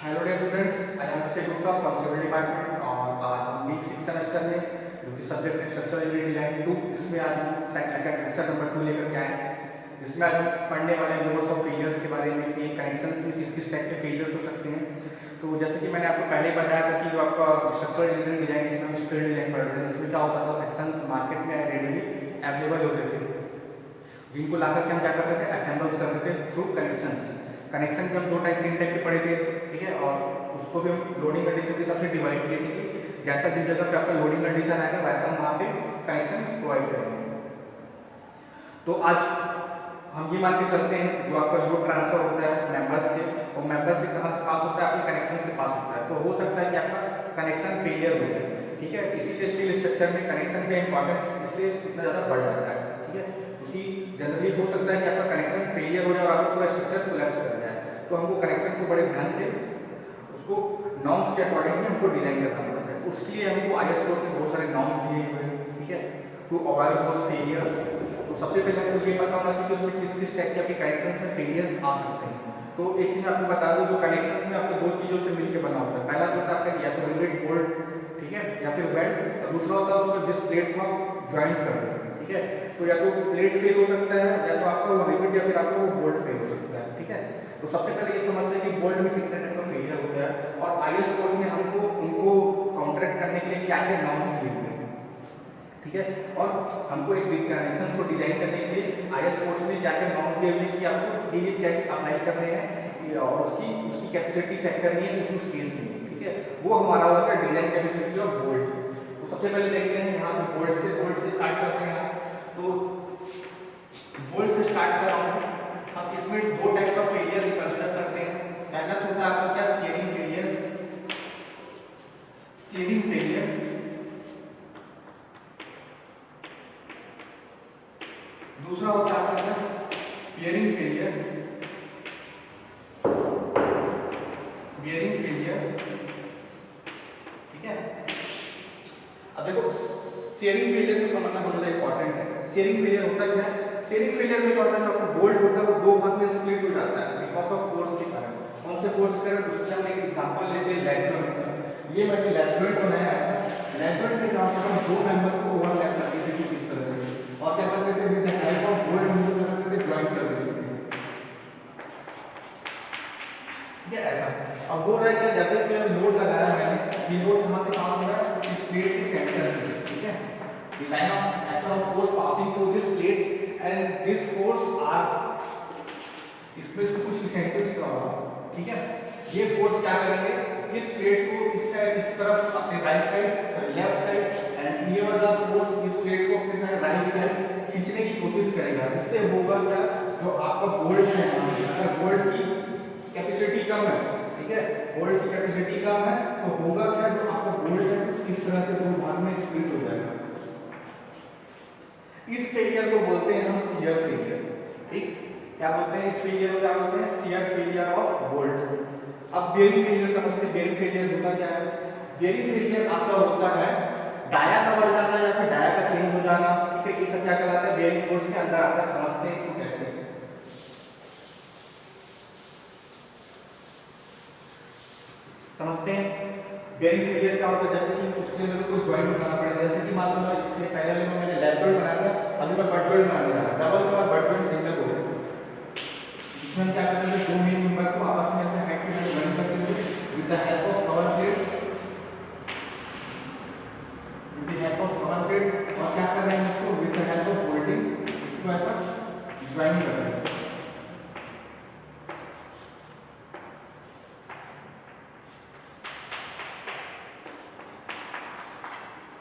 Hello dear students, I am Abhishek Gupta from civil department और आज हम वीक 6 सेमेस्टर में जो कि सब्जेक्ट है स्ट्रक्चरल इंजीनियरिंग डिजाइन 2, इसमें आज हम लेक्चर नंबर 2 लेकर के आए हैं। इसमें आज हम पढ़ने वाले मोड्स ऑफ फेलियर्स के बारे में कि कनेक्शंस में किस किस टाइप के फेलियर्स हो सकते हैं। तो जैसे कि मैंने आपको पहले बताया था कि जो आपका स्ट्रक्चरल इंजीनियरिंग डिजाइन जिसमें हम स्ट्रक्चरल डिजाइन पढ़ रहे हैं, इसमें क्या होता था, सेक्शंस मार्केट में रेडीली अवेलेबल होते थे जिनको ला करके हम क्या करते थे, असेंबल्स करते थे थ्रू कनेक्शंस। कनेक्शन के हम तीन टाइप के पढ़े थे, ठीक है, और उसको भी हम लोडिंग कंडीशन के हिसाब से डिवाइड किए थे कि जैसा जिस जगह पे आपका लोडिंग कंडीशन आएगा वैसा हम वहाँ पे कनेक्शन प्रोवाइड करेंगे। तो आज हम ये मान के चलते हैं जो आपका लोड ट्रांसफर होता है मेंबर्स के, और मेंबर से कहाँ से पास होता है, आपके कनेक्शन से पास होता है। तो हो सकता है कि आपका कनेक्शन फेलियर हो जाए, ठीक है। इसीलिए स्टील स्ट्रक्चर में कनेक्शन का इंपॉर्टेंस इसलिए इतना ज़्यादा बढ़ जाता है, ठीक है, क्योंकि जनरली हो सकता है कि आपका कनेक्शन फेलियर हो जाए और आपका पूरा स्ट्रक्चर कोलैप्स कर जाए। तो हमको कनेक्शन को बड़े ध्यान से उसको नॉर्म्स के अकॉर्डिंग हमको डिजाइन करना पड़ता है। उसके लिए हमको IS कोर्स में बहुत सारे नॉर्म्स दिए हुए हैं, ठीक है, टू अवॉइड दोस फेलियर्स। तो सबसे पहले आपको ये पता होना चाहिए कि उसमें किस किस टाइप के आपके कनेक्शंस में फेलियर्स आ सकते हैं। तो एक चीज आपको बता दूं, जो कनेक्शंस में आपको दो चीजों से मिलकर बना होता है। पहला तो होता है आपका या तो रिवेट बोल्ट, ठीक है, या फिर वेल्ड, और दूसरा होता है उसको जिस प्लेट को आप ज्वाइंट कर रहे हो, ठीक है। तो या तो प्लेट फेल हो सकता है, या तो आपका वो रिवेट या फिर आपका वो बोल्ट फेल हो सकता है, ठीक है। तो सबसे पहले ये समझते हैं कि बोल्ट में कितने टाइप का फेलियर होता है, और IS कोर्स में हमको उनको काउंटरैक्ट करने के लिए क्या क्या नॉर्म्स दिए हुए हैं, ठीक है। और हमको एक बिग कनेक्शंस को डिजाइन करने के लिए IS कोर्स में क्या क्या नॉर्म्स दिए हुए हैं कि आपको ये चेक्स अप्लाई करने हैं और उसकी कैपेसिटी चेक करनी है उस केस में, ठीक है। वो हमारा होगा डिजाइन कैपेसिटी ऑफ बोल्ट। तो सबसे पहले देखते हैं यहाँ पे बोल्ट से स्टार्ट करते हैं। तो बोल्ट से स्टार्ट कर रहा हूँ। अब इसमें दो टाइप का फेलियर कंसीडर करते हैं। पहला तो होता है आपका क्या, शेयरिंग फेलियर, शेयरिंग फेलियर। दूसरा होता है आपका क्या, बियरिंग फेलियर, बियरिंग फेलियर, ठीक है। अब देखो शेयरिंग फेलियर को समझना बहुत ज्यादा इंपॉर्टेंट है। शेयरिंग फेलियर होता क्या है, शेयरिंग फेलियर में क्या होता है, आपका बोल्ट होता है वो दो भाग में स्प्लिट हो जाता है बिकॉज ऑफ फोर्स के कारण। कौन से फोर्स के कारण, उसके हम एक एग्जांपल लेते हैं लैप जॉइंट का। ये मैंने लैप जॉइंट बनाया है। लैप जॉइंट में क्या होता है, दो मेंबर को ओवरलैप करते थे कुछ इस तरह से, और क्या करते थे, with the help of bolt हम जो करते थे ज्वाइन कर देते थे, ठीक है, ऐसा। अब हो रहा है कि जैसे इसमें लोड लगाया मैंने, ये लोड कहां से पास हो रहा है, इस प्लेट के सेंटर से, ठीक है। The line of action of force passing through these plates and this force are, इसमें से कुछ इसेंट्रिक का होगा, ठीक है। ये फोर्स क्या करेंगे, इस प्लेट को इस साइड, इस तरफ अपने right side, left side, and ये वाला फोर्स इस प्लेट को अपने साइड राइट साइड खींचने की कोशिश करेगा। इससे होगा क्या, जो आपका बोल्ट है, अगर बोल्ट की कैपेसिटी कम है, ठीक है, बोल्ट की कैपेसिटी कम है, तो होगा क्या, जो आपका बोल्ट है कुछ इस तरह से दो भाग में स्प्लिट हो जाएगा। इस फेलियर को बोलते हैं हम शियर फेलियर, ठीक। क्या बोलते हैं इस फेलियर को, क्या बोलते हैं, शियर फेलियर ऑफ बोल्ट। अब बेयरिंग फेलियर समझते हैं। बेयरिंग फेलियर होता क्या है, बेयरिंग फेलियर आपका होता है डाया का बढ़ जाना या फिर डाया का चेंज हो जाना, ठीक है। ये सब क्या कहलाता है, बेयरिंग फोर्स के अंदर आता है। समझते हैं इसको कैसे, समझते हैं। बेयरिंग फेलियर क्या होता है, जैसे कि उसके लिए कोई जॉइंट बनाना पड़ेगा। जैसे कि मान लो मैं इसके पहले में मैंने लैप जॉइंट बनाया था, अभी मैं बट जॉइंट बनाने जा रहा हूं। डबल का बट जॉइंट सिंगल हो, इसमें हम क्या करेंगे, दो मेन मेंबर को आपस में ऐसे हाइट में ज्वाइन करते हुए with the help of cover plate, with the help of cover plate, और क्या कर रहे हैं इसको with the help of bolting, इसको ऐसा ज्वाइन कर रहे हैं,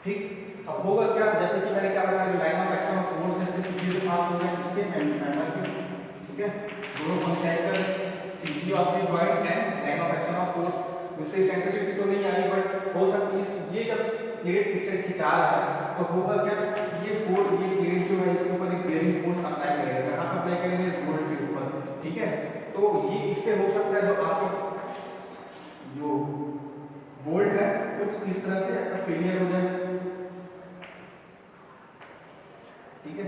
ठीक। अब होगा क्या, जैसे कि मैंने क्या बताया, line of action of force है, इसके सीधे से पास हो रहा है इसके मेंबर की, ठीक है। दोनों कोइंसाइड कर CG of the joint and line of action of force. उससे इसेंट्रिसिटी तो नहीं आई, बट हो सकती है ये जब प्लेट इससे खिंचा रहा है तो होगा क्या, ये प्लेट जो है इसके ऊपर एक बेयरिंग फोर्स अप्लाई करेगा। कहां पर अप्लाई करेंगे, बोल्ट के ऊपर, ठीक है। तो ये इससे हो सकता है जो आपका जो बोल्ट है कुछ इस तरह से फेलियर हो जाए, ठीक है।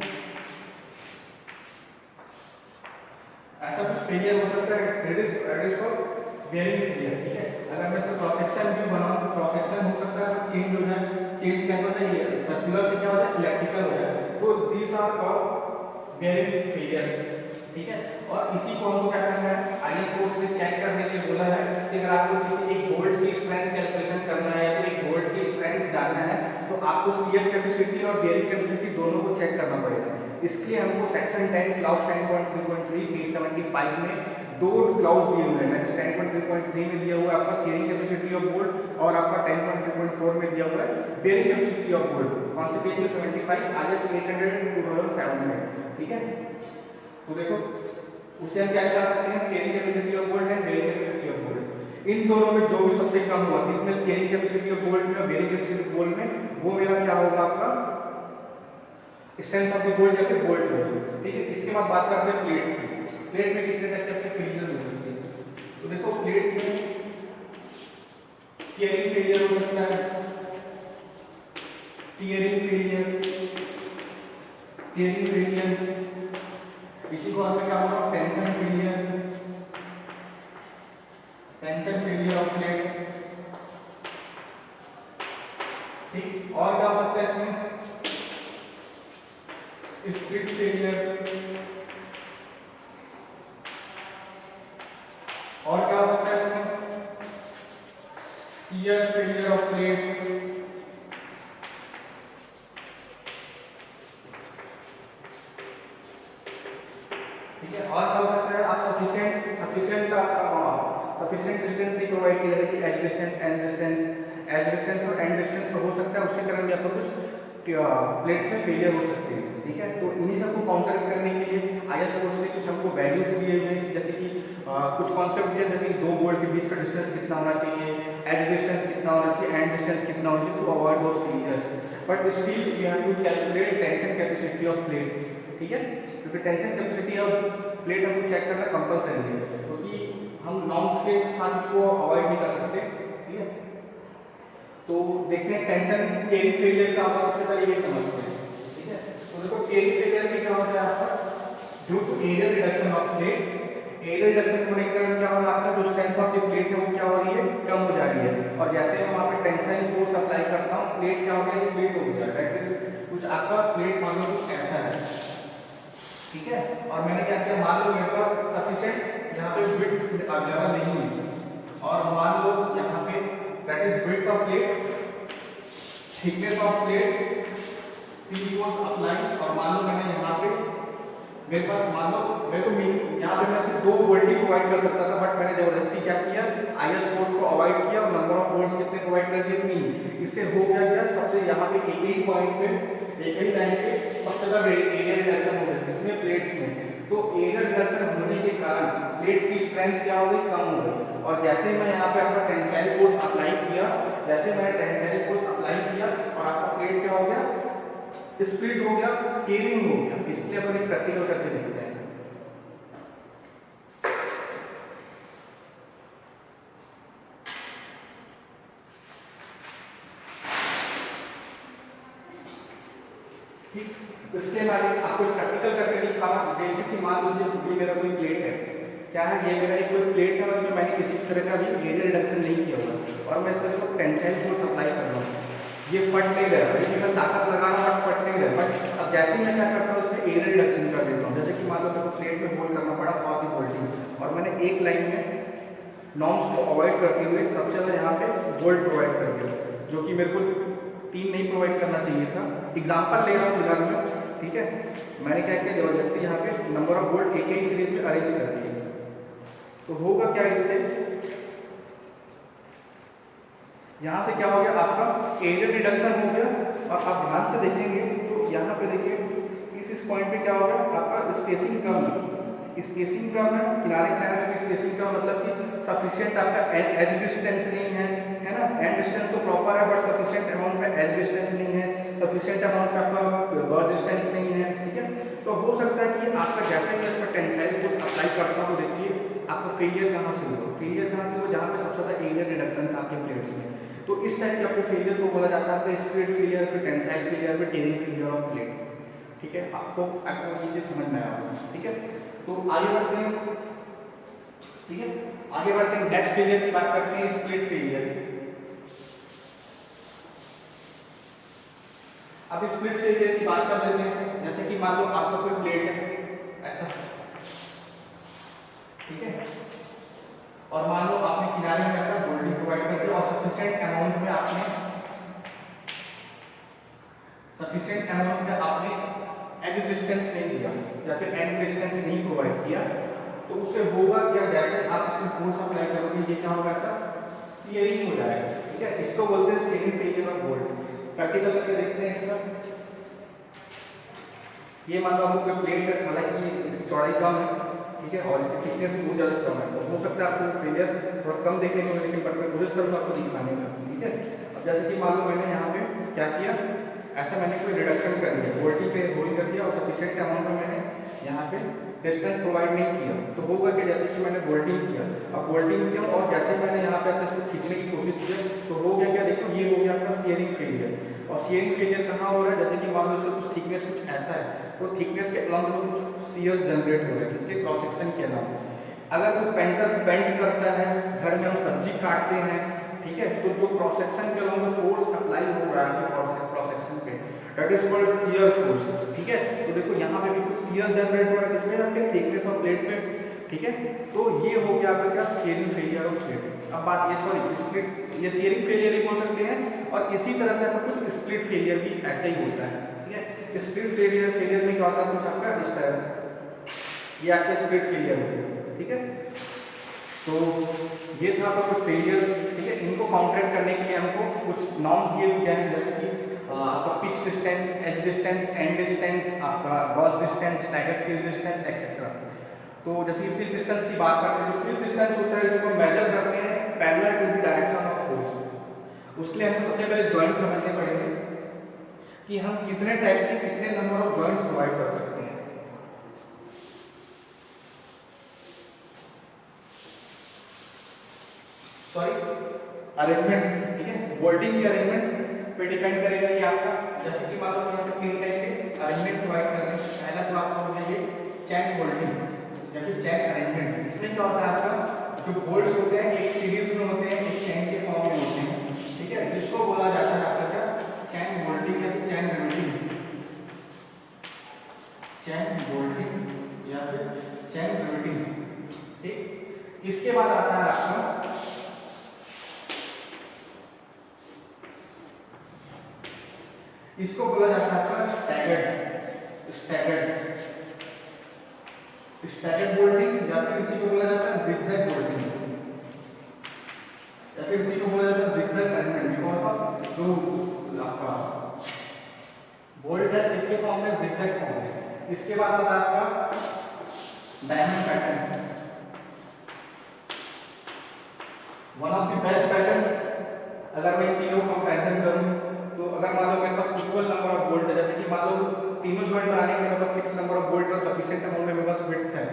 ऐसा कुछ फेलियर हो सकता है। That is called bearing failure, ठीक है। अगर मैं इसका क्रॉस सेक्शन व्यू बनाऊं तो क्रॉस सेक्शन हो सकता है चेंज हो जाए, चेंज कैसे हो जाए, सर्कुलर से क्या हो जाए इलेक्ट्रिकल हो जाए। तो these are called bearing failures, ठीक है। और इसी को हमको क्या करना है, आईएस कोर्स में चेक करने के लिए बोला है कि अगर आपको किसी एक बोल्ट की स्ट्रेंथ कैलकुलेशन करना है या फिर एक बोल्ट की स्ट्रेंथ जानना है तो आपको शियर कैपेसिटी और बेयरिंग कैपेसिटी दोनों को चेक करना पड़ेगा। इसलिए हमको सेक्शन 10 क्लाउज 10.3.3 पेज 75 में दो क्लाउज दिए हुए हैं। 10.3.3 में दिया हुआ है आपका शेयरिंग कैपेसिटी ऑफ बोल्ट और आपका 10.3.4 में दिया हुआ है बेयरिंग कैपेसिटी ऑफ बोल्ट। कौन से पेज में 75 IS 800/2007 में, ठीक है। तो देखो उससे हम क्या निकाल सकते हैं, shearing capacity of bolt and bearing capacity of bolt. इन दोनों में जो भी सबसे कम हुआ, किसमें शेयरिंग कैपेसिटी ऑफ बोल्ट में और बेयरिंग कैपेसिटी ऑफ बोल्ट में, वो मेरा क्या होगा आपका स्ट्रेंथ ऑफ द बोल्ट या फिर बोल्ट होगा, ठीक है। इसके बाद बात करते हैं प्लेट्स की। प्लेट में कितने टाइप के फेलियर हो सकते हैं, तो देखो प्लेट में टियरिंग फेलियर हो सकता है, टियरिंग फेलियर, टियरिंग फेलियर। इसी को हमें क्या होगा, tension failure, tension failure of plate, ठीक। और क्या हो सकता है इसमें, स्प्लिट फेलियर, और क्या हो सकता है इसमें, शियर फेलियर ऑफ प्लेट, ठीक है। और क्या हो सकता है, आप सफिशिएंट डिस्टेंस नहीं प्रोवाइड किया जैसे कि edge distance, end distance, edge distance और एंड डिस्टेंस तो हो सकता है, उसी तरह भी आपको कुछ प्लेट्स में फेलियर हो सकते हैं, ठीक है। तो इन्हीं सबको काउंटर करने के लिए आईएस कोर्स ने कुछ हमको वैल्यूज दिए हुए हैं, जैसे कि कुछ कॉन्सेप्ट दिए जैसे कि दो बोल्ट के बीच का डिस्टेंस कितना होना चाहिए, एज डिस्टेंस कितना होना चाहिए, एंड डिस्टेंस कितना होना चाहिए, to avoid those failures. But still we have to calculate tension capacity of plate, ठीक है। क्योंकि टेंशन कैपेसिटी ऑफ प्लेट हमको चेक करना कंपलसरी है, क्योंकि हम नॉर्म्स के साथ उसको अवॉइड नहीं कर सकते, ठीक है। तो देखते हैं टेंशन टेयरिंग फेलियर का होगा, सबसे पहले ये समझते हैं, ठीक है। तो देखो टेयरिंग फेलियर में क्या होता है आपका, due to area reduction of plate, area reduction होने के कारण क्या होगा आपका जो स्ट्रेंथ ऑफ द प्लेट है वो क्या हो रही है, कम हो जा रही है। और जैसे मैं वहां पे टेंशन फोर्स अप्लाई करता हूं, प्लेट क्या हो गया, स्प्लिट हो गया, दैट इज कुछ आपका प्लेट मान लो कुछ ऐसा है, ठीक है। और मैंने क्या किया, मान लो मेरे पास सफिशिएंट यहाँ पे विड्थ अवेलेबल नहीं है, और मान लो यहाँ पे that is width of plate, thickness of plate, P force apply, और मान लो मैंने यहाँ पे मेरे पास मान लो मेरे को यहाँ पे मैं सिर्फ 2 वोल्ट ही प्रोवाइड कर सकता था, बट मैंने जबरदस्ती क्या किया, आईएस कोर्स को अवॉइड किया और नंबर ऑफ वोल्ट्स कितने प्रोवाइड कर दिए, 3। इससे हो गया क्या, सबसे यहाँ पे एक ही पॉइंट पे, एक ही लाइन पे सबसे ज्यादा एरिया रिडक्शन हो गया इसमें प्लेट्स में। तो एरिया रिडक्शन होने के कारण प्लेट की स्ट्रेंथ क्या हो गई, कम हो गई। और जैसे मैं यहाँ पे आपका टेंसाइल फोर्स अप्लाई किया, जैसे मैंने टेंसाइल फोर्स अप्लाई किया और आपका प्लेट क्या हो गया, स्प्लिट हो गया, टेयरिंग हो गया। इसलिए अपन एक प्रैक्टिकल करके देखते हैं। तो इसके बाद आपको प्रैक्टिकल करके दिखा, जैसे कि मान लीजिए ये मेरा कोई प्लेट है, क्या है, ये मेरा एक कोई प्लेट है, उसमें मैंने किसी तरह का भी एरिया रिडक्शन नहीं किया हुआ और मैं इस पर इसको टेंसाइल फोर्स अप्लाई कर रहा हूँ, ये फट नहीं रहा, लेकिन मैं ताकत लगा रहा हूँ फट नहीं रहा। बट अब जैसे ही मैं क्या करता हूँ उसमें एरिया रिडक्शन कर देता हूँ, जैसे कि मान लो मेरे को प्लेट में होल्ड करना पड़ा फॉर द वोल्टिंग, और मैंने एक लाइन में नॉर्म्स को अवॉइड करते हुए सबसे ज़्यादा यहाँ पे वोल्ट प्रोवाइड कर दिया, जो कि मेरे को 3 नहीं प्रोवाइड करना चाहिए था। एग्जाम्पल ले रहा हूँ फिलहाल में, ठीक है। मैंने क्या किया, जबरदस्ती यहाँ पे नंबर ऑफ वोल्ट एक ही सीरीज में अरेंज कर दिए। तो होगा क्या, इससे यहाँ से क्या हो गया, आपका एरिया रिडक्शन हो गया। और आप ध्यान से देखेंगे तो यहाँ पे देखिए इस पॉइंट पे क्या हो गया, आपका स्पेसिंग कम है, स्पेसिंग कम है, किनारे किनारे में स्पेसिंग कम, मतलब कि सफिशिएंट आपका एज डिस्टेंस नहीं है, है ना। एंड डिस्टेंस तो प्रॉपर है, बट सफिशिएंट अमाउंट में एज डिस्टेंस नहीं है, सफिशिएंट अमाउंट में आपका गॉज डिस्टेंस नहीं है, ठीक है। तो हो सकता है कि आपका जैसे मैं इसका टेंसाइल फोर्स अप्लाई करता हूँ, तो देखिए आपका फेलियर कहाँ से हुआ, फेलियर कहाँ से हुआ, जहाँ पे सबसे ज़्यादा एरिया रिडक्शन था आपके प्लेट्स में। तो इस टाइप के आपके फेलियर को बोला जाता है आपका स्प्लिट फेलियर, फिर टेंसाइल फेलियर, फिर टेयरिंग फेलियर ऑफ प्लेट, ठीक है। आपको ये चीज़ समझ में आया, ठीक है। तो आगे बढ़ते हैं। ठीक है, आगे बढ़ते हैं, नेक्स्ट फेलियर की बात करते हैं, स्प्लिट फेलियर। अब स्प्लिट फेलियर की बात कर लेते हैं। जैसे कि मान लो आपका कोई प्लेट है ऐसा, ठीक है, और मान लो आपने किनारे में ऐसा गोल्डिंग प्रोवाइड कर दिया और सफिशिएंट अमाउंट में आपने एज डिस्टेंस नहीं दिया या फिर एंड डिस्टेंस नहीं प्रोवाइड किया, तो उससे होगा क्या, जैसे आप इसमें फोर्स अप्लाई करोगे ये क्या होगा, ऐसा शियरिंग हो जाएगा। ठीक है, इसको बोलते हैं shearing failure of bolt. Practical करके देखते हैं इसका। ये मान लो आपको कोई प्लेट है, हालांकि इसकी चौड़ाई कम है, ठीक है, और इसकी थिकनेस भी बहुत ज़्यादा कम है, तो हो सकता है आपको फेलियर थोड़ा कम देखने को मिले, लेकिन मैं कोशिश करूँगा आपको दिखाने का। ठीक है, अब जैसे कि मान लो मैंने यहाँ पे क्या किया, ऐसा मैंने कोई रिडक्शन कर दिया, बोल्टिंग पे होल कर दिया और सफिशिएंट अमाउंट में मैंने यहाँ पे डिस्टेंस प्रोवाइड नहीं किया, तो होगा कि जैसे कि मैंने बोल्टिंग किया, अब बोल्टिंग किया और जैसे मैंने यहाँ पे ऐसे खींचने की कोशिश की, तो हो गया क्या, देखो ये हो गया आपका शियरिंग फेलियर। और शियरिंग फेलियर कहाँ हो रहा है, जैसे कि मान लो इसका कुछ थिकनेस कुछ ऐसा है, तो थिकनेस के अलॉन्ग में कुछ शियर्स जनरेट हो रहे हैं, किसके, क्रॉस सेक्शन के अलॉन्ग। अगर कोई पेंटर पेंट करता है, घर में हम सब्जी काटते हैं, ठीक है, तो जो क्रॉस सेक्शन के अलॉन्ग फोर्स अप्लाई हो रहा है क्रॉस सेक्शन पे, that is called shear force. ठीक है, तो देखो यहाँ पे भी कुछ शियर जनरेट हो रहा है, किसमें, आपके थिकनेस ऑफ प्लेट पे। ठीक है, तो ये हो गया आपका क्या, शियरिंग फेलियर ऑफ प्लेट। अब बात ये, सॉरी स्प्लिट, ये शियरिंग फेलियर भी बोल सकते हैं, और इसी तरह से आपका कुछ स्प्लिट फेलियर भी ऐसा ही होता है। ठीक है, स्प्लिट फेलियर में क्या होता है, कुछ आपका इस तरह से, ये आपके स्प्लिट फेलियर हो गया। ठीक है, तो ये था आपका कुछ फेलियर। ठीक है, इनको काउंटर करने के लिए हमको कुछ नॉर्म्स दिए गए हैं, जैसे कि आपका pitch distance, edge distance, end distance, आपका gauge distance, staggered pitch distance etcetera. तो जैसे कि पिच डिस्टेंस की बात करते हैं, जो पिच डिस्टेंस होता है इसको मेजर करते हैं parallel to the direction of force. उसके लिए हमको सबसे पहले जॉइंट समझने पड़ेंगे कि हम कितने टाइप के कितने नंबर ऑफ जॉइंट्स प्रोवाइड कर सकते हैं। Sorry, arrangement. ठीक है, बोल्टिंग के अरेंजमेंट पे डिपेंड करेगा ये आपका। जैसे कि मान लो यहाँ पे 3 टाइप के अरेंजमेंट प्रोवाइड कर रहे हैं। पहला तो आपका हो गया ये चैन बोल्टिंग या फिर चैन अरेंजमेंट। इसमें क्या होता है, आपका जो बोल्ट्स होते हैं एक सीरीज में होते हैं, एक चैन के फॉर्म में होते हैं। ठीक है, इसको बोला जाता है आपका क्या, चैन बोल्टिंग या फिर चैन रिवेटिंग, चैन बोल्टिंग या फिर चैन रिवेटिंग। ठीक, इसके बाद आता है आपका इसको बोला जाता है आपका स्टैगर्ड बोल्टिंग, या फिर इसी को बोला जाता है जिगजैग बोल्टिंग, या फिर इसी को बोला जाता है जिगजैग अरेंजमेंट, बिकॉज ऑफ जो आपका बोल्ट है इसके फॉर्म में जिगजैग फॉर्म है। इसके बाद आता है आपका diamond pattern, one of the best pattern. अगर मैं इन तीनों को कंपैरिजन करूं, तो अगर मान लो मेरे पास इक्वल नंबर ऑफ बोल्ट है, जैसे कि मान लो तीनों जॉइंट बनाने के मेरे पास 6 नंबर ऑफ बोल्ट और सफिशिएंट अमाउंट में मेरे पास विड्थ है,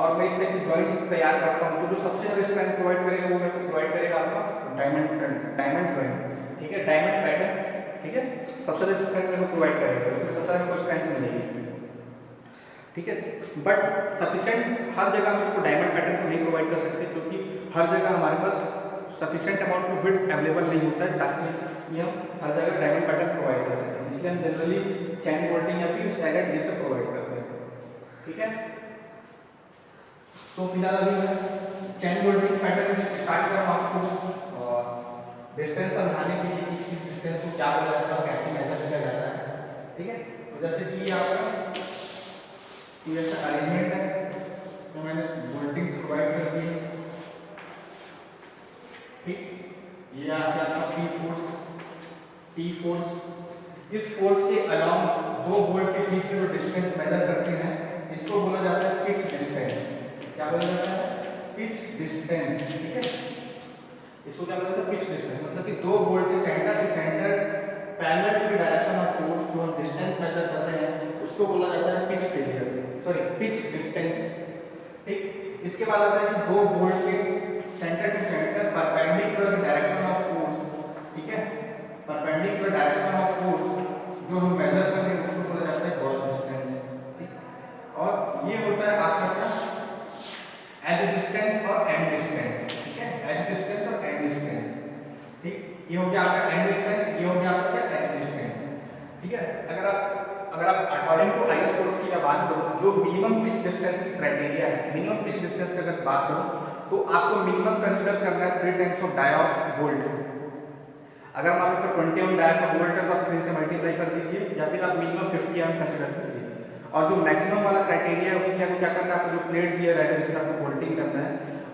और मैं इस टाइप की जॉइंट्स तैयार करता हूं, तो जो सबसे ज्यादा स्ट्रेंथ प्रोवाइड करेगा वो मेरे को प्रोवाइड करेगा आपका डायमंड जॉइंट। ठीक है, डायमंड पैटर्न। ठीक है, सबसे ज्यादा स्ट्रेंथ मेरे को प्रोवाइड करेगा, उसमें सबसे ज्यादा स्ट्रेंथ मिलेगी। ठीक है, बट सफिशिएंट हर जगह हम इसको डायमंड पैटर्न को नहीं प्रोवाइड कर सकते, क्योंकि हर जगह हमारे पास sufficient amount of width available नहीं होता है, ताकि हम हर जगह डायमंड पैटर्न प्रोवाइड कर सकें। इसलिए हम जनरली चैन बोल्टिंग या फिर स्टैगर्ड ये सब प्रोवाइड करते हैं। ठीक है, तो फिलहाल अभी मैं चैन बोल्टिंग पैटर्न स्टार्ट कर रहा हूँ कुछ और डिस्टेंस समझाने के लिए, इस डिस्टेंस को क्या बोला जाता है और कैसे मेजर किया जाता है। ठीक है, तो जैसे कि आपका ये ऐसा अरेंजमेंट है, इसमें मैंने बोल्टिंग्स प्रोवाइड कर दी है। ठीक, ये आपका पी फोर्स, इस फोर्स के अलाउंग दो बोल्ट के बीच में जो डिस्टेंस मेजर करते हैं इसको बोला जाता है पिच डिस्टेंस। क्या बोला जाता है, पिच डिस्टेंस। ठीक है, इसको क्या बोला जाता है, पिच डिस्टेंस, मतलब कि दो बोल्ट के सेंटर से centre parallel to the direction of force जो हम डिस्टेंस मेजर कर रहे हैं उसको बोला जाता है pitch failure, sorry pitch distance. ठीक, इसके बाद आता है कि दो बोल्ट के centre to centre perpendicular direction of force, ठीक है, परपेंडिकुलर डायरेक्शन ऑफ फोर्स जो हम मेजर कर रहे हैं उसको बोला जाता है गॉस डिस्टेंस। ठीक, और ये होता है आपका क्या, एज डिस्टेंस और हाईएस्ट फोर्स की मैं बात करूँ, जो मिनिमम पिच डिस्टेंस की क्राइटेरिया है, मिनिमम पिच डिस्टेंस की अगर बात करूँ तो आपको मिनिमम कंसिडर करना है 3 times of dia of bolt. अगर मान लो 20 mm डाई का बोल्ट है तो आप 3 से मल्टीप्लाई कर दीजिए, या फिर आप मिनिमम 50 mm कंसिडर कीजिए। और जो मैक्सिमम वाला क्राइटेरिया है उसके लिए आपको क्या करना है, आपको जो प्लेट दिया रहेगा जिसमें आपको बोल्टिंग करना है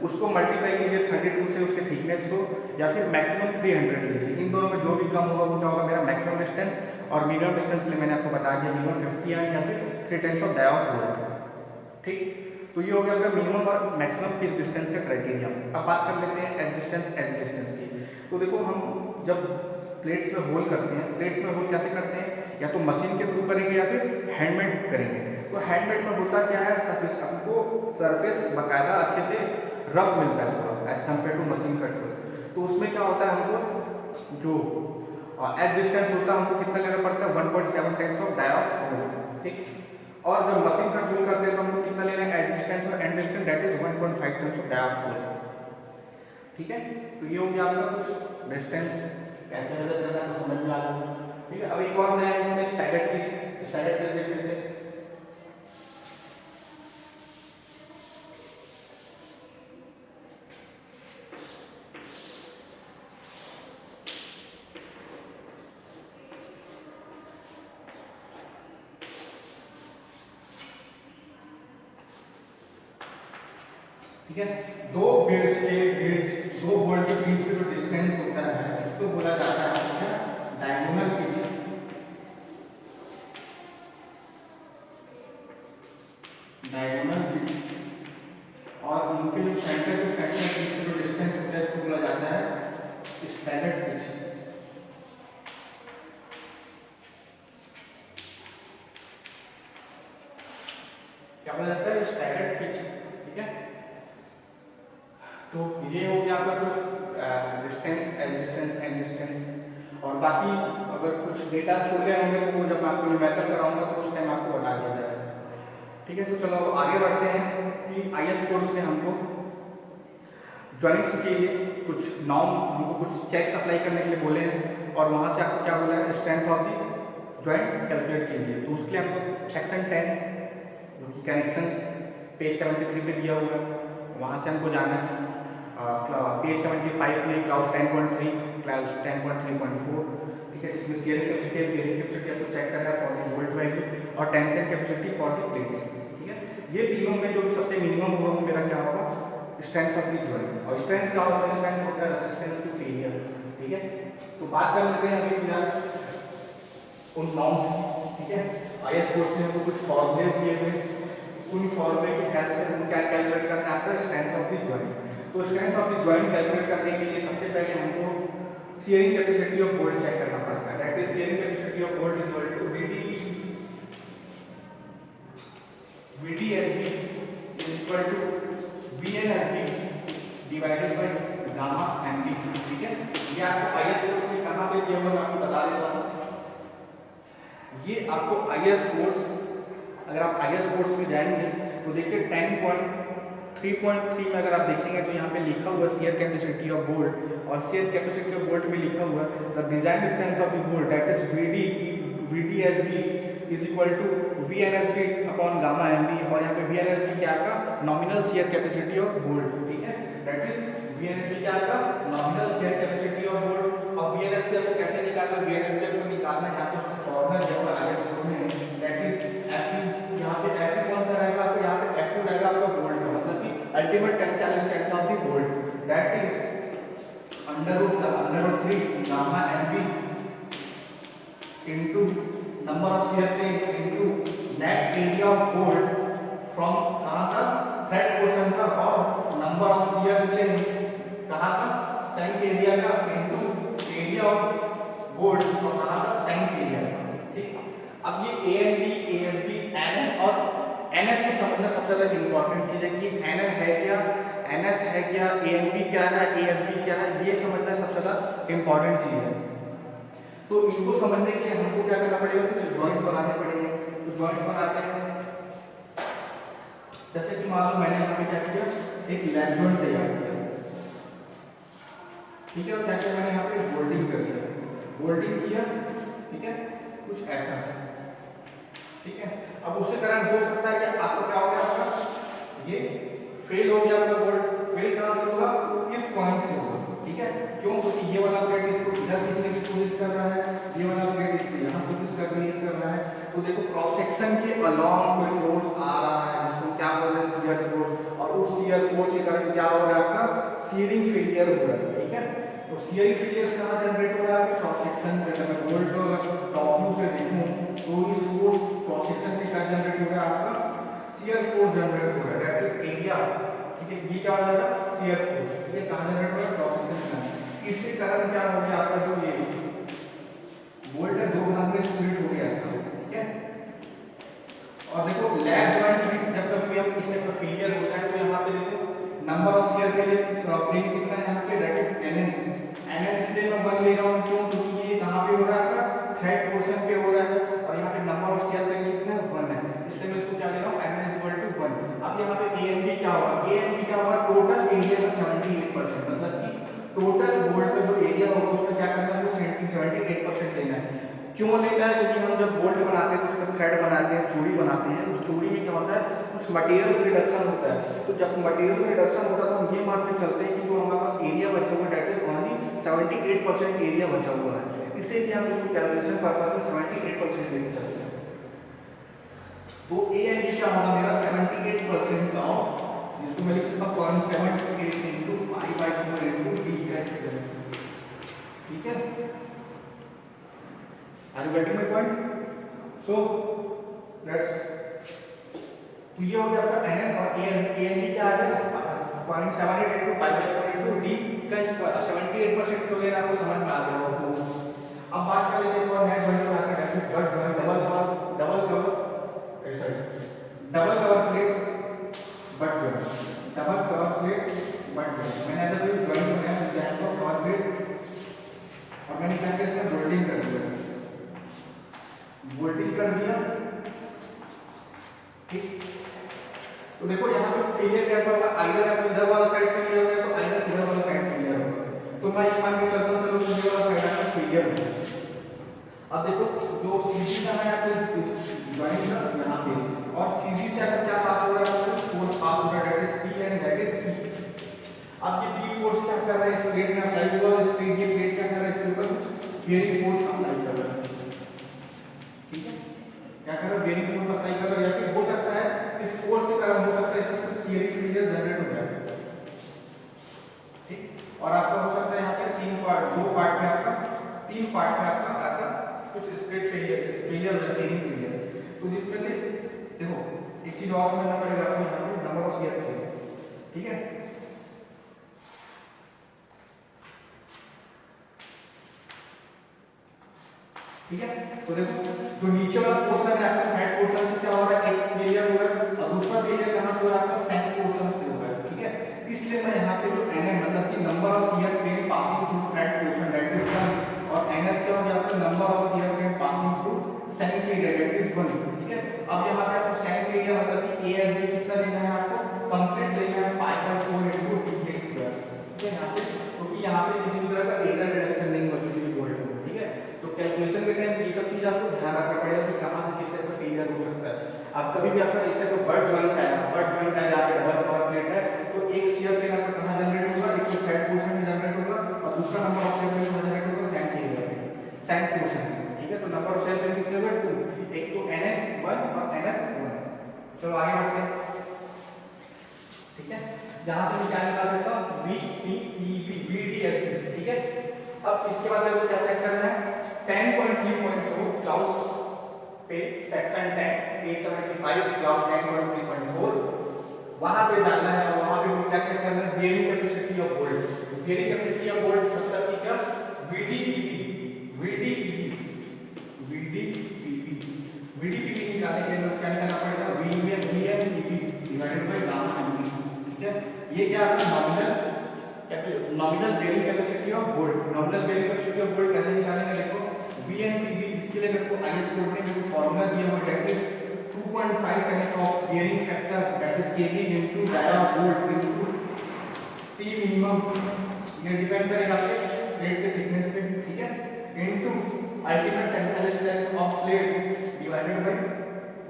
उसको मल्टीप्लाई कीजिए 32 से उसके थिकनेस को, या फिर मैक्सिमम 300 लीजिए। इन दोनों में जो भी कम होगा वो क्या होगा, मेरा मैक्सिमम डिस्टेंस। और मिनिमम डिस्टेंस के लिए मैंने आपको बता दिया मिनिमम 50 mm या फिर 3 times of dia of bolt. ठीक, तो ये हो गया आपका मिनिमम और मैक्सिमम पिच डिस्टेंस का क्राइटेरिया। अब बात कर लेते हैं एज डिस्टेंस की। तो देखो हम जब प्लेट्स में होल करते हैं, प्लेट्स में होल कैसे करते हैं, या तो मशीन के थ्रू करेंगे या फिर हैंडमेड करेंगे। तो हैंडमेड में होता क्या है, सरफेस हमको सरफेस बकायदा अच्छे से रफ मिलता है थोड़ा as compared to machine cut hole. तो उसमें क्या होता है, हमको जो एज डिस्टेंस होता है हमको कितना लेना पड़ता है, 1.7 times of dia of hole. ठीक, और जब मशीन कट होल करते हैं तो हमको कितना लेना है एज डिस्टेंस और end distance, that is 1.5 times of dia of hole. ठीक है, तो ये हो गया आपका कुछ डिस्टेंस कैसे मेजर करना है समझ में आ गया। ठीक है, अब एक और नया इसमें स्टैगर्ड पिच देख लेते हैं। ठीक है, दो बोल्ट के बीच में जो डिस्टेंस होता है इसको बोला जाता है डायगोनल पिच। डायगोनल पिच, और इनके जो सेंटर टू सेंटर के बीच में जो डिस्टेंस होता है इसको बोला जाता है स्टैगर्ड पिच। क्या बोला जाता है, स्टैगर्ड पिच। ठीक है, तो ये हो गया आपका कुछ डिस्टेंस, एग्जिस्टेंस एंड डिस्टेंस। और बाकी अगर कुछ डेटा छोड़ गए होंगे तो वो जब मैं आपको न्यूमेरिकल कराऊंगा तो उस टाइम आपको बता दिया जाएगा। ठीक है, तो चलो अब आगे बढ़ते हैं कि आईएस कोर्स में हमको जॉइंट्स के लिए कुछ नॉर्म, हमको कुछ चेक्स अप्लाई करने के लिए बोले हैं, और वहाँ से आपको क्या बोला है, strength of the joint calculate कीजिए। तो उसके लिए हमको सेक्शन 10 जो कि कनेक्शन पेज 73 पे दिया हुआ है, वहाँ से हमको जाना है। पेज 75 में क्लाउज 10.3, क्लाउज 10.3.4। ठीक है, जिसमें शियरिंग कैपेसिटी, बेयरिंग कैपेसिटी आपको चेक करना है फॉर द वोल्ट वैल्यू, और tension capacity for the plates. ठीक है, ये तीनों में जो सबसे मिनिमम होगा वो मेरा क्या होगा, स्ट्रेंथ ऑफ द जॉइंट। और स्ट्रेंथ क्या होता है, स्ट्रेंथ होता है रेजिस्टेंस टू फेलियर। ठीक है, तो बात कर लेते हैं अभी फिलहाल उन नॉर्म्स की। ठीक है, आईएस कोर्स में हमको कुछ फॉर्मूले दिए हुए, उन फॉर्मूले की हेल्प से हमको क्या कैलकुलेट करना है, आपका स्ट्रेंथ ऑफ द जॉइंट। तो strength of the joint calculate करने के लिए सबसे पहले हमको shearing capacity of bolt check करना पड़ता है। That is shearing capacity of bolt is equal to VDSB is equal to VNSB divided by gamma MB। ठीक है, ये आपको आईएस कोर्स में कहां पे दिया हुआ मैं आपको बता देता हूं। ये आपको आईएस कोर्स, अगर आप आईएस कोर्स में जाएंगे तो देखिए 10.3.3 में अगर आप देखेंगे तो यहाँ पे लिखा हुआ शियर कैपेसिटी ऑफ बोल्ट, और शियर कैपेसिटी ऑफ बोल्ट में लिखा हुआ the design strength of the bolt that is VDSB is equal to VNSB upon gamma MB। और यहाँ पे VNSB क्या आपका nominal shear capacity of bolt. ठीक है, दैट इज VNSB क्या आपका nominal shear capacity of bolt. और VNSB आपको कैसे निकालना, VNSB आपको निकालना है यहाँ पे उसका फॉर्मूला दिया हुआ आईएस कोड में, दैट इज Fu। यहाँ पे Fu कौन सा रहेगा आपको, यहाँ पे Fu रहेगा आपका बोल्ट का, मतलब कि ultimate tensile strength of the bolt, that is √3 gamma MB into number of shear plane into net area of bolt from कहाँ का थ्रेड पोर्शन का, और नंबर ऑफ shear plane कहाँ का सेंट एरिया का into area of bolt from कहाँ का Saint area का। ठीक, अब ये ANB ASB NN और NS को समझना सबसे ज्यादा इंपॉर्टेंट चीज है कि NN है क्या, NS है क्या, ANB क्या है, ASB क्या है, ये समझना सबसे ज्यादा इंपॉर्टेंट चीज है। तो इनको समझने के लिए हमको क्या करना पड़ेगा, कुछ जॉइंट्स बनाने पड़ेंगे। तो जॉइंट्स बनाते हैं, जैसे कि मान लो मैंने यहाँ पे क्या किया, एक लैप जॉइंट तैयार किया। ठीक है, और क्या किया मैंने यहाँ पे बोल्टिंग कर दिया, बोल्टिंग किया। ठीक है, कुछ ऐसा ठीक है। अब उससे करंट हो सकता है कि आपका क्या हो गया, आपका ये फेल हो गया, आपका बोल्ट फेल कहां से होगा, इस पॉइंट से होगा, ठीक है। क्यों, क्योंकि ये वाला प्लेट इसको इधर खींचने की कोशिश कर रहा है, ये वाला प्लेट इसको यहां कोशिश कर रहा है। तो देखो क्रॉस सेक्शन के अलोंग कोई फोर्स आ रहा है जिसको क्या बोल रहे हैं, शियर फोर्स, और उस शियर फोर्स के कारण क्या हो रहा है, आपका शियरिंग फेलियर हो रहा है, ठीक है। तो शियरिंग फेलियर कहां जनरेट हो रहा है, आपके क्रॉस सेक्शन पे। अगर बोल्ट को टॉप व्यू से देखूं तो इस फोर्स क्रॉस सेक्शन पे क्या जनरेट हो रहा है, आपका शियर फोर्स जनरेट हो रहा है, दैट इज एरिया, ठीक है। ये क्या हो जाएगा, शियर फोर्स, ठीक है, कहां जनरेट हो रहा है, क्रॉस सेक्शन में। इसके कारण क्या हो गया, आपका जो ये बोल्ट है दो भाग में स्प्लिट हो गया ऐसा, ठीक है। और देखो लैग जॉइंट में जब कभी भी हम इस टाइप का फेलियर होता है तो यहाँ पे देखो नंबर ऑफ शियर के लिए प्लेन कितना है यहाँ पे, दैट इज nn इसलिए मैं 1 ले रहा हूँ, क्यों, क्योंकि ये कहाँ पे हो रहा है, आपका थ्रेड पोर्शन पे हो रहा है, और यहाँ पे नंबर ऑफ शियर प्लेन कितना है, 1 है, इसलिए मैं इसको क्या ले रहा हूँ, nn 1। अब यहाँ पे AMD क्या होगा, AMD क्या होगा, टोटल एरिया का 78%, मतलब कि टोटल बोल्ट का जो एरिया होगा उसका क्या करना है, वो 78% लेना है। क्यों लेना है, क्योंकि हम जब बोल्ट बनाते हैं तो उसमें थ्रेड बनाते हैं, चूड़ी बनाते हैं, उस चूड़ी में क्या होता है, कुछ मटेरियल का रिडक्शन होता है। तो जब मटेरियल का रिडक्शन होता है तो हम ये मान के चलते हैं कि जो हमारे पास एरिया बचा हुआ है, डेट इज ओनली 78% एरिया बचा हुआ है, इसीलिए हम इसको कैलकुलेशन पर्पस में 78% लेके चलते हैं। तो ए एंड डी क्या होगा मेरा, 78% का, जिसको मैं लिख सकता हूं 0.78 into pi/4 into d का स्क्वायर, ठीक है। Are you getting my point? So let's, तो ये हो गया आपका nn, और AMD क्या आ गया, 0.78 into pi/4 into d का स्क्वायर। 78% तो लेना आपको समझ में आ गया होगा। अब बात कर लेते हैं और नेट जॉइंट का, that is butt joint, double cover butt joint, double cover plate butt joint. मैंने ऐसा कोई जॉइंट बनाया जिसका कवर प्लेट, और मैंने क्या किया, इसमें बोल्टिंग कर दिया, ठीक। तो देखो यहाँ पे फेलियर कैसा होगा, आइदर आपको इधर वाला साइड फेलियर होगा तो आइदर इधर वाला साइड फेलियर होगा। तो मैं ये मान के चलता हूँ, चलो इधर वाला साइड आपका फेलियर होगा। अब देखो जो सीजी का है आपको जॉइंट का यहाँ पे, और सीजी से आपको क्या पास हो रहा है, फोर्स पास हो रहा है, that is P and that is P. अब ये पी फोर्स क्या कर रहा है, इस प्लेट में अप्लाई हुआ, इस प्लेट, ये प्लेट क्या कर रहा है, इसके ऊपर कुछ बेयरिंग फोर्स अप्लाई कर रहा है, ठीक है। क्या कर रहा है, बेयरिंग फोर्स अप्लाई कर रहा है, या फिर हो सकता है इस फोर्स के कारण हो सकता है इसमें कुछ शियरिंग फेलियर जनरेट हो जाए, ठीक। और आपका हो सकता है यहाँ पे दो पार्ट में आपका ऐसा कुछ स्प्लिट फेलियर हो जाए, शियरिंग फेलियर। तो जिसमें से देखो एक चीज और समझना पड़ेगा आपको, यहाँ पे नंबर ऑफ शियर फेलियर, ठीक है। ठीक है, तो देखो जो नीचे वाला पोर्शन है आपका फ्लैट पोर्शन से क्या हो रहा है, एक फेलियर हो रहा है, और दूसरा फेलियर कहां से हो रहा है, आपका सैंक पोर्शन से हो रहा है, ठीक है। इसलिए मैं यहाँ पे जो nm मतलब कि number of shear plane passing through flat portion, that is 1, और ns क्या हो गया आपका number of shear plane passing through shank area, that is 1, ठीक है। अब यहाँ पे आपको सैंक एरिया मतलब कि ASB कितना लेना है, आपको कंप्लीट लेना है pi/4 into d के स्क्वायर, ठीक है। यहाँ पे क्योंकि यहाँ पे किसी भी तरह का एरर रिडक्शन नहीं हुआ किसी भी बोल्ट में, ठीक है। तो कैलकुलेशन के टाइम ये सब चीज आपको ध्यान रखना पड़ेगा कि कहां से किस टाइप का फेलियर हो सकता है। अब कभी भी आपका इस टाइप का बट जॉइंट है जहाँ पे डबल कवर प्लेट है, तो एक शियर प्लेन आपका कहां जनरेट होगा, एक तो फ्लैट पोर्शन में जनरेट होगा, और दूसरा नंबर ऑफ शियर प्लेन कहां जनरेट होगा, सैंक एरिया में, सैंक पोर्शन, ठीक है। तो नंबर ऑफ शियर प्लेन कितने होगा, 2, एक तो nn 1 और ns 1। चलो आगे बढ़ते हैं, ठीक है। यहां से मैं क्या निकाल सकता हूं, VDSB, ठीक है। अब इसके बाद मेरे को क्या चेक करना है, 10.3.4 क्लाउस पे सेक्शन 10 A75 क्लाउस 10.3.4 वहां पे जाना है, और वहां पे मुझे क्या चेक करना है, bearing capacity of bolt. Bearing capacity of bolt मतलब कि क्या, VDPP निकालने के लिए क्या निकालना पड़ेगा, VMPP divided by gamma MP, ठीक है। ये क्या आपका nominal bearing capacity of bolt. Nominal bearing capacity of bolt कैसे निकालेंगे, देखो VMPP, इसके लिए मेरे को IS कोड में मेरे को फार्मूला दिया हुआ है, that is 2.5 times of bearing factor, that is kb into dia bolt into T minimum, ये डिपेंड करेगा आपके प्लेट के थिकनेस पे, ठीक है, into ultimate tensile strength of plate divided by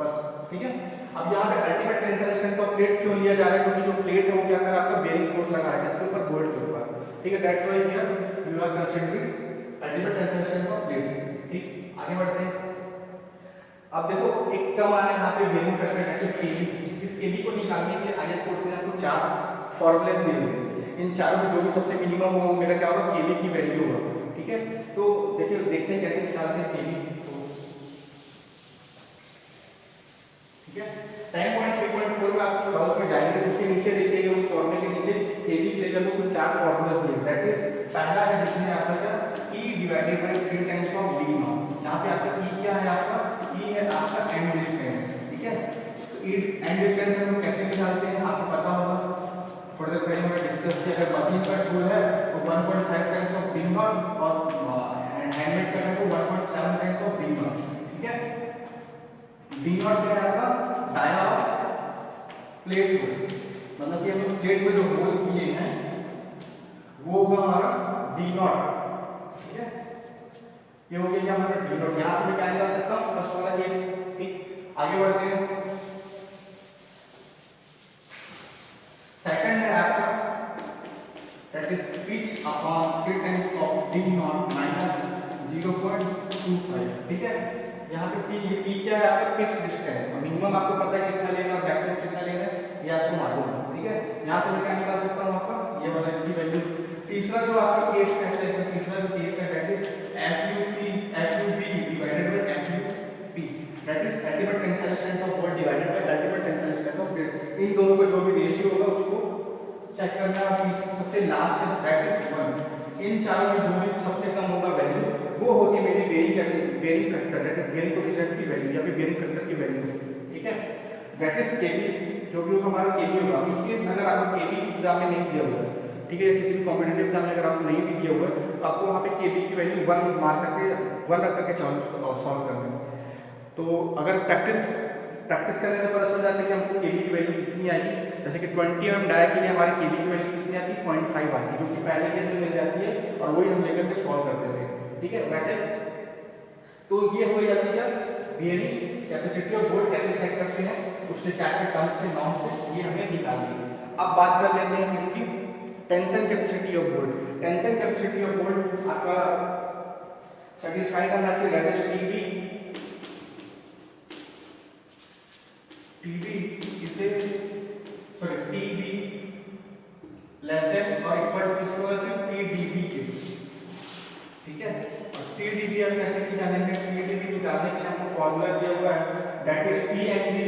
बस, ठीक है। अब यहाँ पे ultimate tensile strength of plate क्यों लिया जा रहा है, क्योंकि जो प्लेट है वो क्या कर रहा है, आपका बेयरिंग फोर्स लगा रहा है इसके ऊपर, बोल्ट के ऊपर, ठीक है। That's why here you are considering ultimate tensile strength of plate, ठीक। आगे बढ़ते हैं। अब देखो एक टर्म आया यहाँ पे बेयरिंग फैक्टर दैट इज केबी। इस केबी को निकालने के लिए आईएस कोर्स ने आपको 4 फॉर्मूलेस दिए हुए हैं। इन चारों में जो भी सबसे मिनिमम होगा वो मेरा क्या होगा, केबी की वैल्यू होगा, ठीक है। तो देखिए देखते हैं कैसे निकालते हैं केबी, ठीक है। 10.3.4 में आप ब्राउज में जाएंगे, उसके नीचे देखिएगा, उस फॉर्मूले के नीचे केबी के लिए कुछ 4 फॉर्मूलास दिए। दैट इज पहला है जिसमें आपका क्या E divided by 3 times of D not. यहाँ पे आपका E क्या है, आपका E है आपका एंड डिस्टेंस, ठीक है। तो एंड डिस्टेंस हम लोग कैसे निकालते हैं आपको पता होगा, थोड़ी देर पहले हमने डिस्कस किया। अगर मशीन का टूल है तो 1.5 टाइम्स ऑफ D नॉट और हैंडमेड का है तो 1.7 टाइम्स ऑफ D नॉट, ठीक है। D नॉट क्या है आपका डाया ऑफ प्लेट को, मतलब कि हम प्लेट में जो होल किए हैं वो होगा हमारा D नॉट, ठीक है। ये हो गया हमारा D नॉट। यहाँ से मैं क्या निकाल सकता हूँ, फर्स्ट वाला केस, ठीक। आगे बढ़ते हैं। सेकंड है आपका that is pitch upon 3 times of D not minus 0.25, ठीक है। यहाँ पे P क्या है आपका पिच डिस्टेंस, मिनिमम आपको पता है कितना लेना और मैक्सिमम कितना लेना है ये आपको मालूम है, ठीक है। यहाँ से मैं क्या निकाल सकता हूँ आपका ये वाला इसकी वैल्यू। तीसरा जो आपका केस है इसमें तीसरा जो केस है that is FUB divided by FUP, that is ultimate tensile strength of bolt divided by ultimate tensile strength of plate. इन दोनों का जो भी रेशियो होगा उसको चेक करना है। सबसे लास्ट है दैट इज 1। इन चारों में जो भी सबसे कम होगा वैल्यू वो होगी मेरी bearing factor, that is bearing coefficient की वैल्यू या फिर बेयरिंग फैक्टर की वैल्यू, ठीक है। दैट इज केबी, जो भी होगा हमारा केबी होगा। इन केस अगर आपको केबी एग्जाम में नहीं दिया हुआ है, ठीक है, किसी भी कॉम्पिटिटिव एग्जाम में अगर आपको नहीं भी दिया हुआ है तो आपको वहाँ पे केबी की वैल्यू 1 मार करके 1 रख करके सॉल्व करना है। तो अगर प्रैक्टिस करने से पता चल जाता है कि हमको केबी की वैल्यू कितनी आएगी। जैसे कि 20 mm डाया के लिए हमारी केबी की वैल्यू कितनी आती है, 0.5 आती है, जो कि पहले के दिन मिल जाती है और वही हम लेकर के सॉल्व करते थे, ठीक है। वैसे तो ये हो जाती है बेयरिंग कैपेसिटी ऑफ बोल्ट कैसे चेक करते हैं, उसके क्या क्या टर्म्स थे नॉर्म्स थे ये हमने निकाल ली। अब बात कर लेते हैं इसकी tension capacity of bolt. Tension capacity of bolt आपका सेटिस्फाई करना चाहिए, that is TB less than और इक्वल टू इसको TDB के, ठीक है। और TDB हम कैसे निकालेंगे, TDB निकालने के लिए हमको फार्मूला दिया हुआ है that is TNB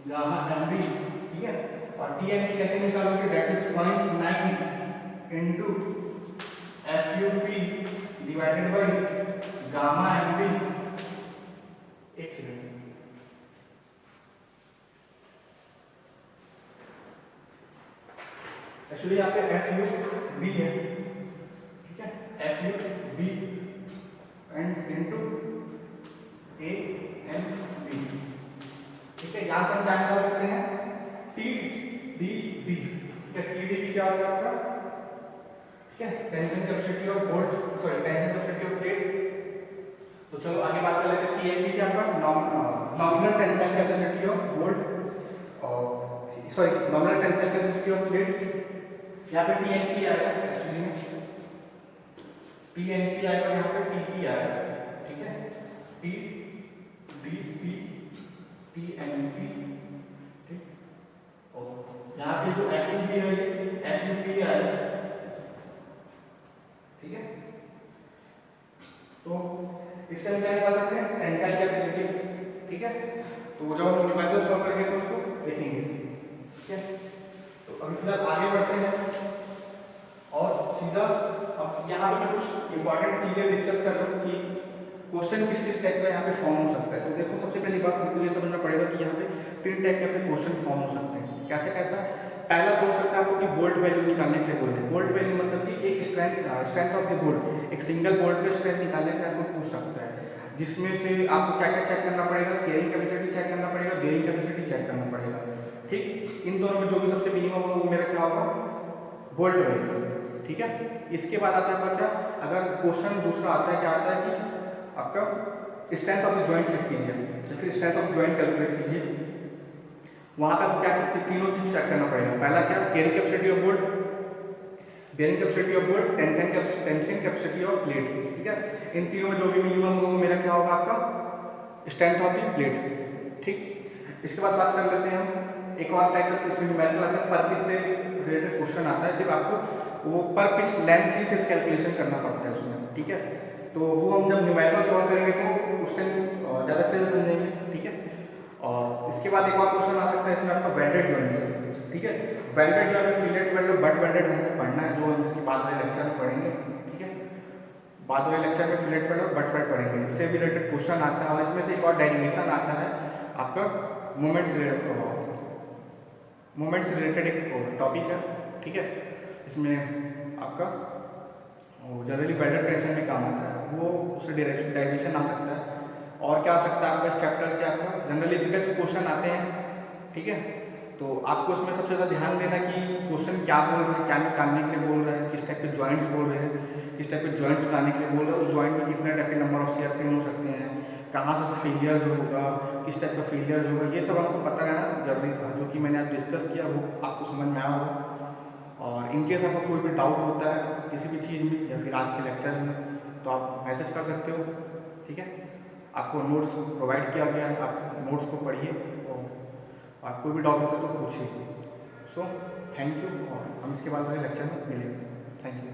gamma MB, ठीक है। और TNB कैसे निकालोगे, that is 0.9 into FUP divided by gamma MB। एक सेकंड, एक्चुअली यहाँ पे FUB है, ठीक है, FUB एंड इनटू ANB, ठीक है। यहाँ से हम क्या निकाल सकते हैं TDB, ठीक है। TDB क्या होगा आपका, ठीक है, tension capacity of bolt, sorry tension capacity of plate. तो चलो आगे बात कर लेते हैं TNB क्या होगा, nominal tensile capacity of bolt और sorry nominal tensile capacity of plate. यहाँ पे TNP आएगा, एक्चुअली में TNP आएगा, यहाँ पे TP आएगा, ठीक है, TDP TNP, ठीक। और यहाँ पे जो FUB है ये FUP आएगा, ठीक है। तो इससे हम क्या निकाल सकते हैं, टेंसाइल कैपेसिटी, ठीक है। तो जब हम न्यूमेरिकल सॉल्व करेंगे तो उसको देखेंगे, ठीक है। तो अभी फिलहाल आगे बढ़ते हैं और सीधा अब यहाँ पे मैं कुछ इंपॉर्टेंट चीजें डिस्कस कर रहा हूँ कि क्वेश्चन किस किस टाइप का यहाँ पे फॉर्म हो सकता है। तो देखो सबसे पहली बात हमको ये समझना पड़ेगा कि यहाँ पे 3 टाइप के अपने क्वेश्चन फॉर्म हो सकते हैं। कैसे कैसा, पहला तो हो सकता है आपको कि बोल्ट वैल्यू निकालने के लिए बोल रहे हैं। बोल्ट वैल्यू मतलब कि एक स्ट्रेंथ ऑफ द बोल्ट, एक सिंगल बोल्ट पे स्ट्रेंथ निकालने के लिए आपको पूछ सकता है, जिसमें से आपको क्या क्या चेक करना पड़ेगा, शेयरिंग कैपेसिटी चेक करना पड़ेगा, बेयरिंग कैपेसिटी चेक करना पड़ेगा, ठीक। इन दोनों में जो भी सबसे मिनिमम होगा वो मेरा क्या होगा, बोल्ट वैल्यू, ठीक है। इसके बाद आता है आपका क्या, अगर क्वेश्चन दूसरा आता है क्या आता है कि आपका strength of the joint check कीजिए या फिर स्ट्रेंथ ऑफ जॉइंट कैलकुलेट कीजिए। वहाँ पे आपको क्या तीनों चीज़ चेक करना पड़ेगा। पहला क्या, sharing capacity of bolt, bearing capacity of bolt, tension capacity of plate, ठीक है। इन तीनों में जो भी मिनिमम होगा वो मेरा क्या होगा, आपका स्ट्रेंथ ऑफ द प्लेट, ठीक। इसके बाद बात कर लेते हैं हम एक और टाइप का, इसमें न्यूमेरिकल आता है, पर पिच से रिलेटेड क्वेश्चन आता है। सिर्फ आपको वो पर पिच लेंथ की सिर्फ कैलकुलेशन करना पड़ता है उसमें, ठीक है। तो वो हम जब न्यूमेरिकल सॉल्व करेंगे तो उस टाइम ज़्यादा अच्छे से समझेंगे, ठीक है। और इसके बाद एक और क्वेश्चन आ सकता है इसमें आपका वेल्डेड जॉइंट से, ठीक है। वेल्डेड जॉइंट में फिलेट वेल्डेड बट वेल्डेड हमको पढ़ना है, जो हम इसके बाद वाले लेक्चर में पढ़ेंगे, ठीक है। बाद वाले लेक्चर में फिलेट वेल्डेड बट वेल्डेड पढ़ेंगे, इससे भी रिलेटेड क्वेश्चन आता है। और इसमें से एक और डेरिवेशन आता है आपका मोमेंट्स से रिलेटेड एक टॉपिक है, ठीक है। इसमें आपका जनरली वेल्डेड टेंशन में काम आता है, वो उससे डेरिवेशन आ सकता है। और क्या आ सकता है आपका इस चैप्टर से, आपका जनरली इसी टाइप से क्वेश्चन आते हैं, ठीक है। तो आपको उसमें सबसे ज़्यादा ध्यान देना कि क्वेश्चन क्या बोल रहे हैं, क्या निकालने के लिए बोल रहे हैं, किस टाइप के जॉइंट्स बोल रहे हैं, किस टाइप के जॉइंट्स बनाने के लिए बोल रहे हैं, उस जॉइंट में कितने टाइप के नंबर ऑफ शेयर पिन हो सकते हैं, कहाँ से फेलियर्स होगा, किस टाइप का फेलियर्स होगा, ये सब हमको पता रहना जरूरी था, जो कि मैंने आज डिस्कस किया वो आपको समझ में आया होगा। और इनकेस आपको कोई भी डाउट होता है किसी भी चीज़ में या फिर आज के लेक्चर में, तो आप मैसेज कर सकते हो, ठीक है। आपको नोट्स प्रोवाइड किया गया है, आप नोट्स को पढ़िए और कोई भी डाउट होता है तो पूछिए। सो थैंक यू, और हम इसके बाद वाले लेक्चर में मिलेंगे। Thank you.